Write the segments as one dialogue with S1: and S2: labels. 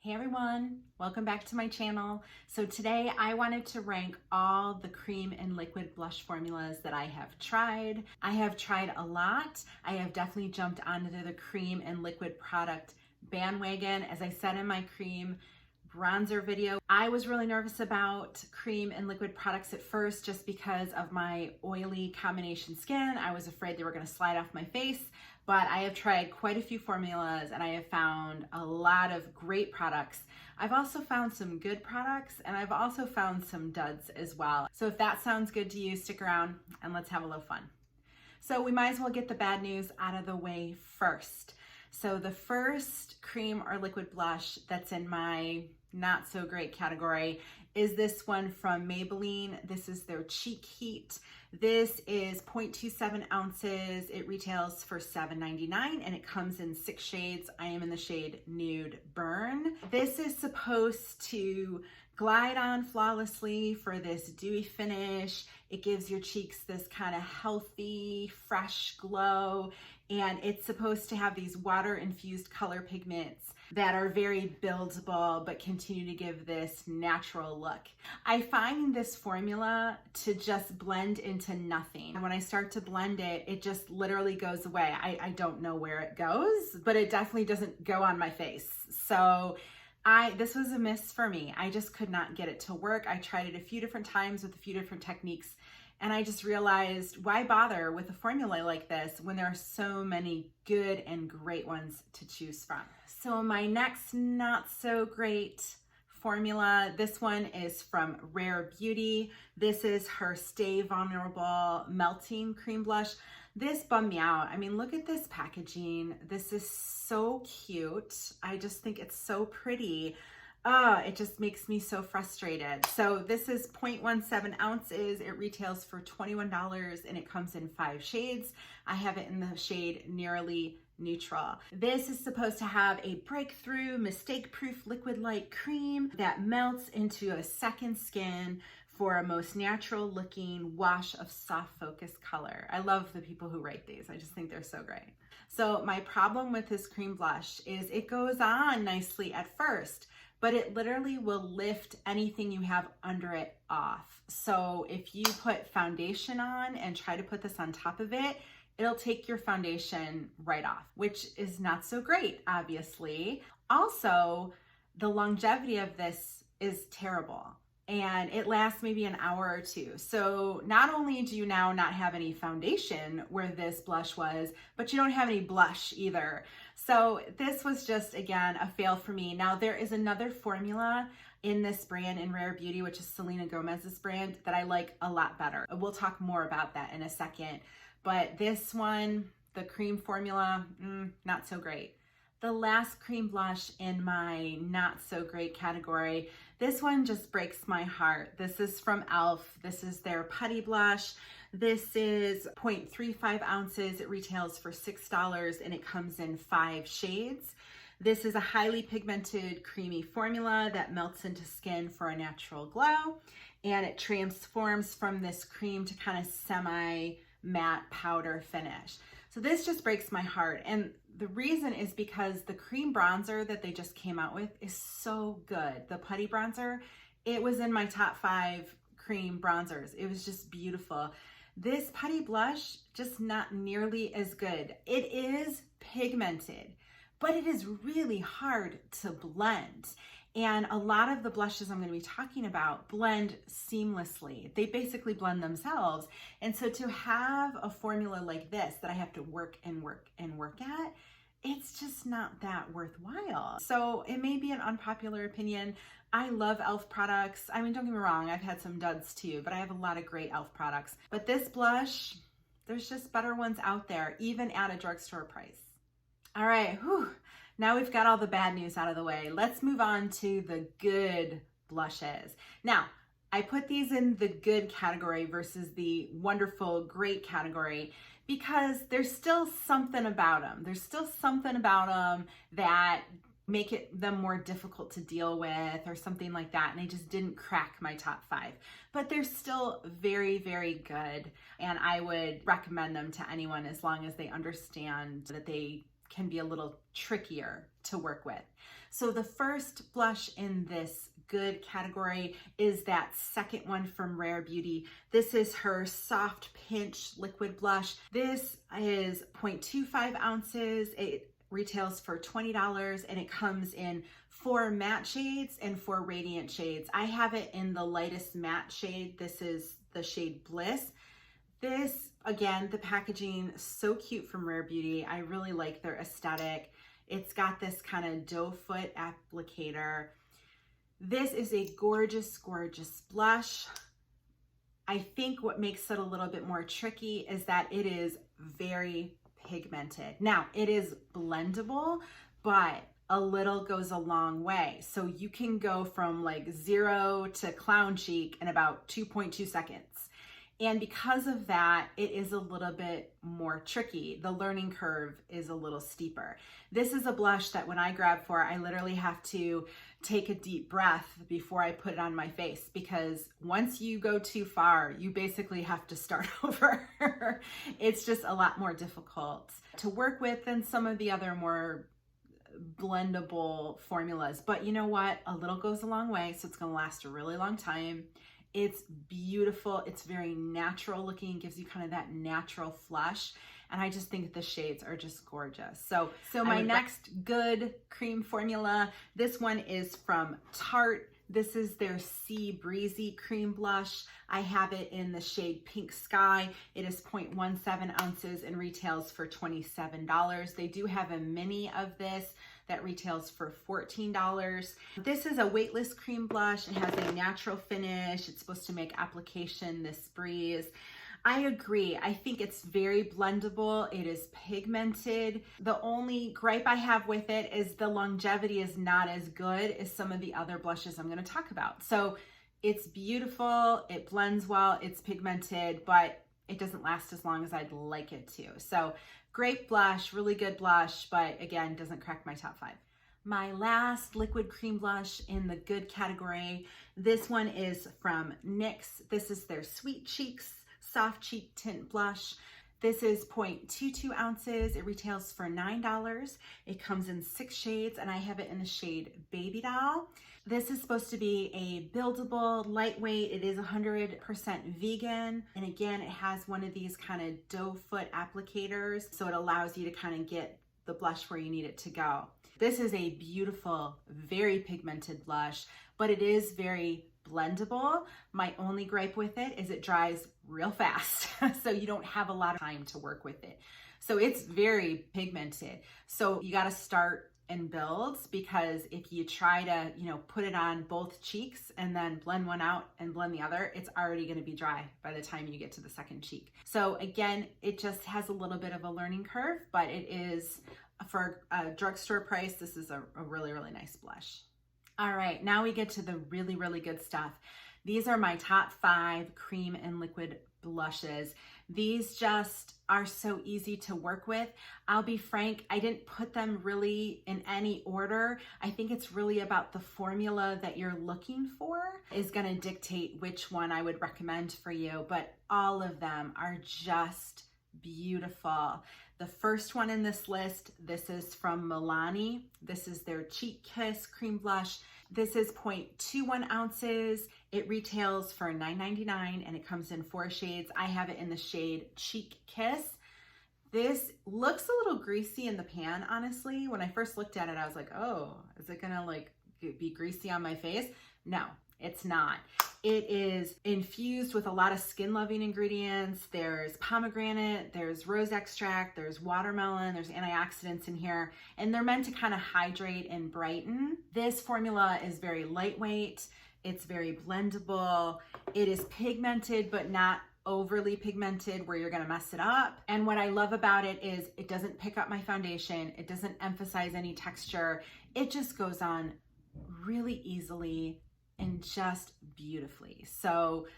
S1: Hey everyone, welcome back to my channel. So today I wanted to rank all the cream and liquid blush formulas that I have tried. I have tried a lot. I have definitely jumped onto the cream and liquid product bandwagon. As I said in my cream bronzer video, I was really nervous about cream and liquid products at first just because of my oily combination skin. I was afraid they were going to slide off my face. But I have tried quite a few formulas and I have found a lot of great products. I've also found some good products and I've also found some duds as well. So if that sounds good to you, stick around and let's have a little fun. So we might as well get the bad news out of the way first. So the first cream or liquid blush that's in my not so great category is this one from Maybelline. This is their Cheek Heat. This is 0.27 ounces. It retails for $7.99 and it comes in 6 shades. I am in the shade Nude Burn. This is supposed to glide on flawlessly for this dewy finish. It gives your cheeks this kind of healthy, fresh glow, and it's supposed to have these water-infused color pigments that are very buildable but continue to give this natural look. I find this formula to just blend into nothing. When I start to blend it, it just literally goes away. I don't know where it goes, but it definitely doesn't go on my face. So this was a miss for me. I just could not get it to work. I tried it a few different times with a few different techniques, and I just realized, why bother with a formula like this when there are so many good and great ones to choose from? So my next not so great formula, this one is from Rare Beauty. This is her Stay Vulnerable Melting Cream Blush. This bummed me out. I mean, look at this packaging. This is so cute. I just think it's so pretty. It just makes me so frustrated. So this is 0.17 ounces. It retails for $21 and it comes in 5 shades. I have it in the shade Nearly Neutral. This is supposed to have a breakthrough, mistake-proof liquid light cream that melts into a second skin for a most natural looking wash of soft focus color. I love the people who write these. I just think they're so great. So my problem with this cream blush is it goes on nicely at first, but it literally will lift anything you have under it off. So if you put foundation on and try to put this on top of it, it'll take your foundation right off, which is not so great, obviously. Also, the longevity of this is terrible, and it lasts maybe an hour or two. So not only do you now not have any foundation where this blush was, but you don't have any blush either. So this was just, again, a fail for me. Now there is another formula in this brand in Rare Beauty, which is Selena Gomez's brand, that I like a lot better. We'll talk more about that in a second. But this one, the cream formula, not so great. The last cream blush in my not so great category, this one just breaks my heart. This is from e.l.f. This is their Putty Blush. This is 0.35 ounces. It retails for $6 and it comes in 5 shades. This is a highly pigmented, creamy formula that melts into skin for a natural glow, and it transforms from this cream to kind of semi-matte powder finish. So this just breaks my heart, and the reason is because the cream bronzer that they just came out with is so good. The Putty bronzer, it was in my top 5 cream bronzers. It was just beautiful. This Putty blush, just not nearly as good. It is pigmented, but it is really hard to blend. And a lot of the blushes I'm going to be talking about blend seamlessly. They basically blend themselves. And so to have a formula like this that I have to work and work and work at, it's just not that worthwhile. So it may be an unpopular opinion. I love e.l.f. products. I mean, don't get me wrong, I've had some duds too, but I have a lot of great e.l.f. products. But this blush, there's just better ones out there, even at a drugstore price. All right, whew. Now we've got all the bad news out of the way. Let's move on to the good blushes. Now, I put these in the good category versus the wonderful, great category because there's still something about them. There's still something about them that make them more difficult to deal with or something like that, and they just didn't crack my top 5. But they're still very, very good, and I would recommend them to anyone as long as they understand that they can be a little trickier to work with. So the first blush in this good category is that second one from Rare Beauty. This is her Soft Pinch Liquid Blush. This is 0.25 ounces. It retails for $20 and it comes in 4 matte shades and 4 radiant shades. I have it in the lightest matte shade. This is the shade Bliss. This, again, the packaging, so cute from Rare Beauty. I really like their aesthetic. It's got this kind of doe foot applicator. This is a gorgeous, gorgeous blush. I think what makes it a little bit more tricky is that it is very pigmented. Now, it is blendable, but a little goes a long way. So you can go from like 0 to clown cheek in about 2.2 seconds. And because of that, it is a little bit more tricky. The learning curve is a little steeper. This is a blush that when I grab for, I literally have to take a deep breath before I put it on my face, because once you go too far, you basically have to start over. It's just a lot more difficult to work with than some of the other more blendable formulas. But you know what? A little goes a long way, so it's gonna last a really long time. It's beautiful. It's very natural looking, gives you kind of that natural flush. And I just think the shades are just gorgeous. So my next good cream formula, this one is from Tarte. This is their BREEZY cream blush. I have it in the shade Pink Sky. It is 0.17 ounces and retails for $27. They do have a mini of this that retails for $14. This is a weightless cream blush. It has a natural finish. It's supposed to make application this breeze. I agree. I think it's very blendable. It is pigmented. The only gripe I have with it is the longevity is not as good as some of the other blushes I'm going to talk about. So it's beautiful. It blends well. It's pigmented, but it doesn't last as long as I'd like it to. So great blush, really good blush, but again, doesn't crack my top 5. My last liquid cream blush in the good category, this one is from NYX. This is their Sweet Cheeks Soft Cheek Tint Blush. This is 0.22 ounces. It retails for $9. It comes in 6 shades, and I have it in the shade Baby Doll. This is supposed to be a buildable, lightweight. It is 100% vegan. And again, it has one of these kind of doe foot applicators, so it allows you to kind of get the blush where you need it to go. This is a beautiful, very pigmented blush, but it is very blendable. My only gripe with it is it dries real fast, so you don't have a lot of time to work with it. So it's very pigmented. So you got to start and build, because if you try to, put it on both cheeks and then blend one out and blend the other, it's already going to be dry by the time you get to the second cheek. So again, it just has a little bit of a learning curve, but it is, for a drugstore price, this is a really, really nice blush. All right, now we get to the really, really good stuff. These are my top 5 cream and liquid blushes. These just are so easy to work with. I'll be frank, I didn't put them really in any order. I think it's really about the formula that you're looking for is gonna dictate which one I would recommend for you, but all of them are just beautiful. The first one in this list, this is from MILANI. This is their Cheek Kiss cream blush. This is 0.21 ounces. It retails for $9.99 and it comes in 4 shades. I have it in the shade Cheek Kiss. This looks a little greasy in the pan, honestly. When I first looked at it, I was like, oh, is it gonna be greasy on my face? No, it's not. It is infused with a lot of skin-loving ingredients. There's pomegranate, there's rose extract, there's watermelon, there's antioxidants in here, and they're meant to kind of hydrate and brighten. This formula is very lightweight. It's very blendable. It is pigmented, but not overly pigmented where you're gonna mess it up. And what I love about it is it doesn't pick up my foundation. It doesn't emphasize any texture. It just goes on really easily and just beautifully. So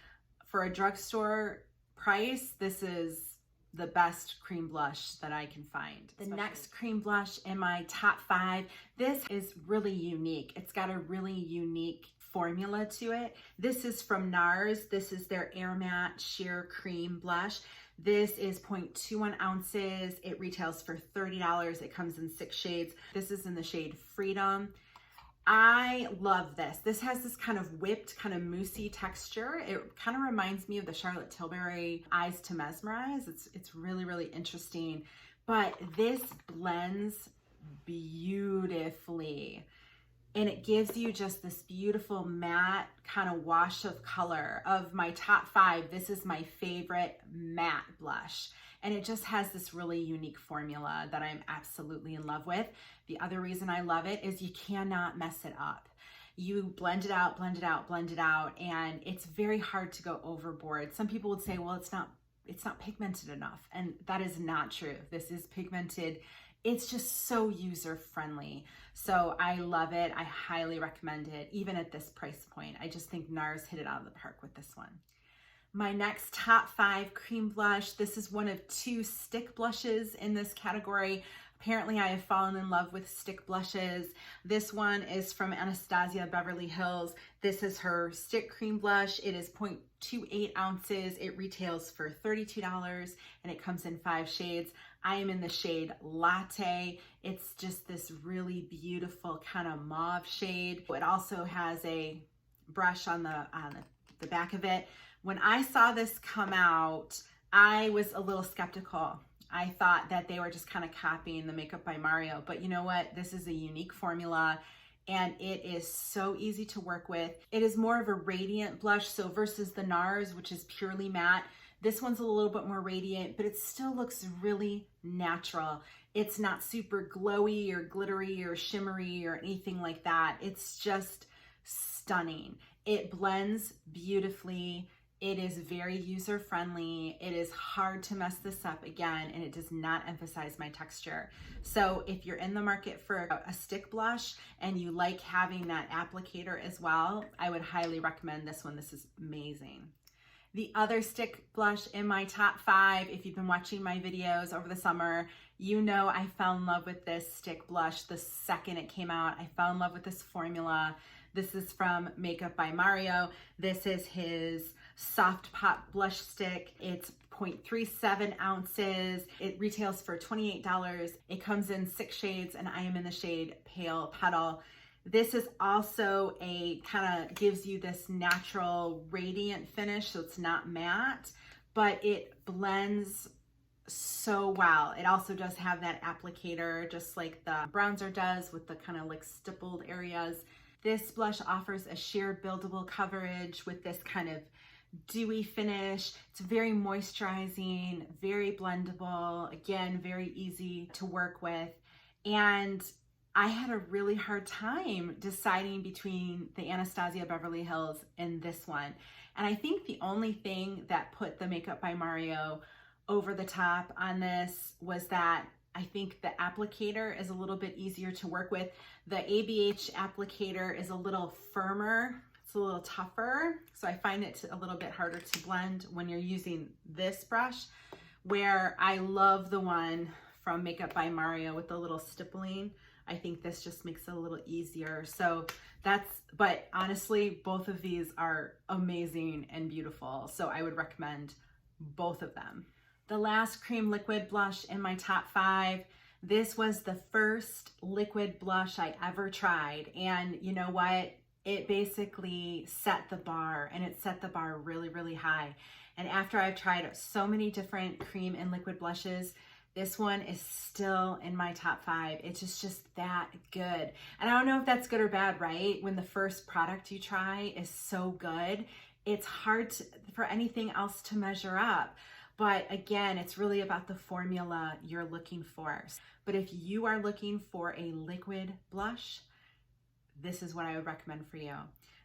S1: for a drugstore price, this is the best cream blush that I can find. The next cream blush in my top 5, this is really unique. It's got a really unique formula to it. This is from NARS. This is their Air Matte Sheer Cream Blush. This is 0.21 ounces. It retails for $30. It comes in 6 shades. This is in the shade Freedom. I love this. This has this kind of whipped, kind of moussey texture. It kind of reminds me of the Charlotte Tilbury Eyes to Mesmerize. It's really, really interesting. But this blends beautifully. And it gives you just this beautiful matte kind of wash of color. Of my top 5, this is my favorite matte blush. And it just has this really unique formula that I'm absolutely in love with. The other reason I love it is you cannot mess it up. You blend it out, blend it out, blend it out, and it's very hard to go overboard. Some people would say, well, it's not pigmented enough. And that is not true. This is pigmented. It's just so user-friendly. So I love it. I highly recommend it, even at this price point. I just think NARS hit it out of the park with this one. My next top 5 cream blush. This is one of 2 stick blushes in this category. Apparently I have fallen in love with stick blushes. This one is from ANASTASIA Beverly Hills. This is her stick cream blush. It is 0.28 ounces. It retails for $32 and it comes in 5 shades. I am in the shade Latte. It's just this really beautiful kind of mauve shade. It also has a brush on the back of it. When I saw this come out, I was a little skeptical. I thought that they were just kind of copying the Makeup by Mario, but you know what? This is a unique formula and it is so easy to work with. It is more of a radiant blush, so versus the NARS, which is purely matte, this one's a little bit more radiant, but it still looks really natural. It's not super glowy or glittery or shimmery or anything like that. It's just stunning. It blends beautifully. It is very user-friendly. It is hard to mess this up again, and it does not emphasize my texture. So if you're in the market for a stick blush and you like having that applicator as well, I would highly recommend this one. This is amazing. The other stick blush in my top 5, if you've been watching my videos over the summer, you know I fell in love with this stick blush the second it came out. I fell in love with this formula. This is from Makeup by Mario. This is his Soft Pop Blush Stick. It's 0.37 ounces. It retails for $28. It comes in 6 shades and I am in the shade Pale Petal. This is also a kind of gives you this natural radiant finish, so it's not matte, but it blends so well. It also does have that applicator, just like the bronzer does, with the kind of like stippled areas. This blush offers a sheer buildable coverage with this kind of dewy finish. It's very moisturizing, very blendable, again, very easy to work with. And I had a really hard time deciding between the ANASTASIA Beverly Hills and this one. And I think the only thing that put the Makeup by Mario over the top on this was that I think the applicator is a little bit easier to work with. The ABH applicator is a little firmer. It's a little tougher. So I find it a little bit harder to blend when you're using this brush, where I love the one from Makeup by Mario with the little stippling. I think this just makes it a little easier. So but honestly, both of these are amazing and beautiful. So I would recommend both of them. The last cream liquid blush in my top 5. This was the first liquid blush I ever tried. And you know what? It basically set the bar, and it set the bar really, really high. And after I've tried so many different cream and liquid blushes, this one is still in my top 5. It's just that good. And I don't know if that's good or bad, right? When the first product you try is so good, it's hard for anything else to measure up. But again, it's really about the formula you're looking for. But if you are looking for a liquid blush, this is what I would recommend for you.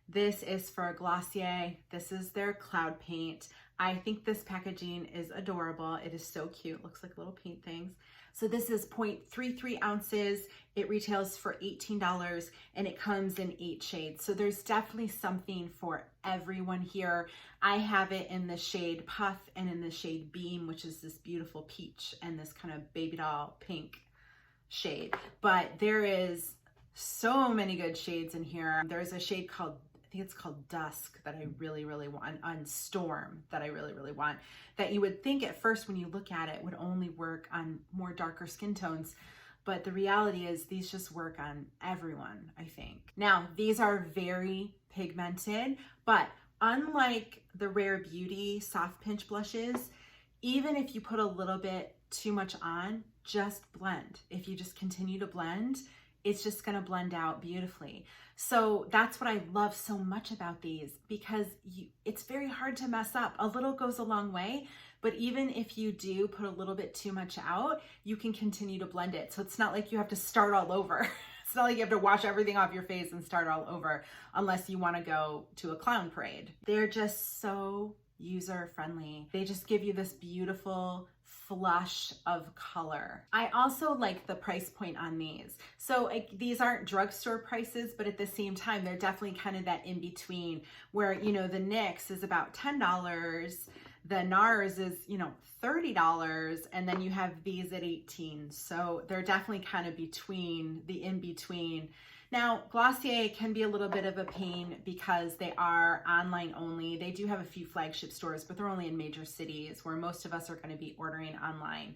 S1: This is for Glossier. This is their Cloud Paint. I think this packaging is adorable. It is so cute. Looks like little paint things. So this is 0.33 ounces. It retails for $18 and it comes in 8 shades. So there's definitely something for everyone here. I have it in the shade Puff and in the shade Beam, which is this beautiful peach and this kind of baby doll pink shade. But there is so many good shades in here. There's a shade called, I think it's called Dusk, that I really, really want, on Storm, that I really, really want, that you would think at first when you look at it would only work on more darker skin tones. but the reality is these just work on everyone, I think. Now, these are very pigmented, but unlike the Rare Beauty Soft Pinch blushes, even if you put a little bit too much on, just blend. If you just continue to blend, it's just gonna blend out beautifully. So that's what I love so much about these, because it's very hard to mess up. A little goes a long way, but even if you do put a little bit too much out, you can continue to blend it. So it's not like you have to start all over. It's not like you have to wash everything off your face and start all over, unless you wanna go to a clown parade. They're just so user-friendly. They just give you this beautiful flush of color. I also like the price point on these. So these aren't drugstore prices, but at the same time, they're definitely kind of that in between where, you know, the NYX is about $10, the NARS is, you know, $30, and then you have these at $18. So they're definitely kind of between, the in between. Now, Glossier can be a little bit of a pain because they are online only. They do have a few flagship stores, but they're only in major cities where most of us are going to be ordering online.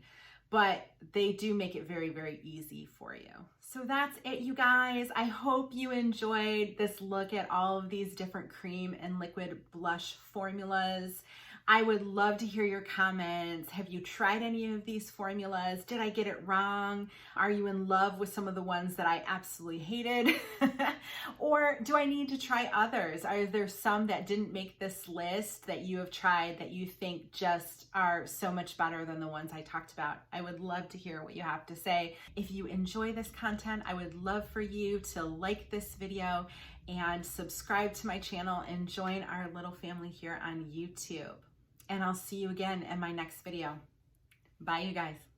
S1: But they do make it very, very easy for you. So that's it, you guys. I hope you enjoyed this look at all of these different cream and liquid blush formulas. I would love to hear your comments. Have you tried any of these formulas? Did I get it wrong? Are you in love with some of the ones that I absolutely hated? Or do I need to try others? Are there some that didn't make this list that you have tried that you think just are so much better than the ones I talked about? I would love to hear what you have to say. If you enjoy this content, I would love for you to like this video and subscribe to my channel and join our little family here on YouTube. And I'll see you again in my next video. Bye, you guys.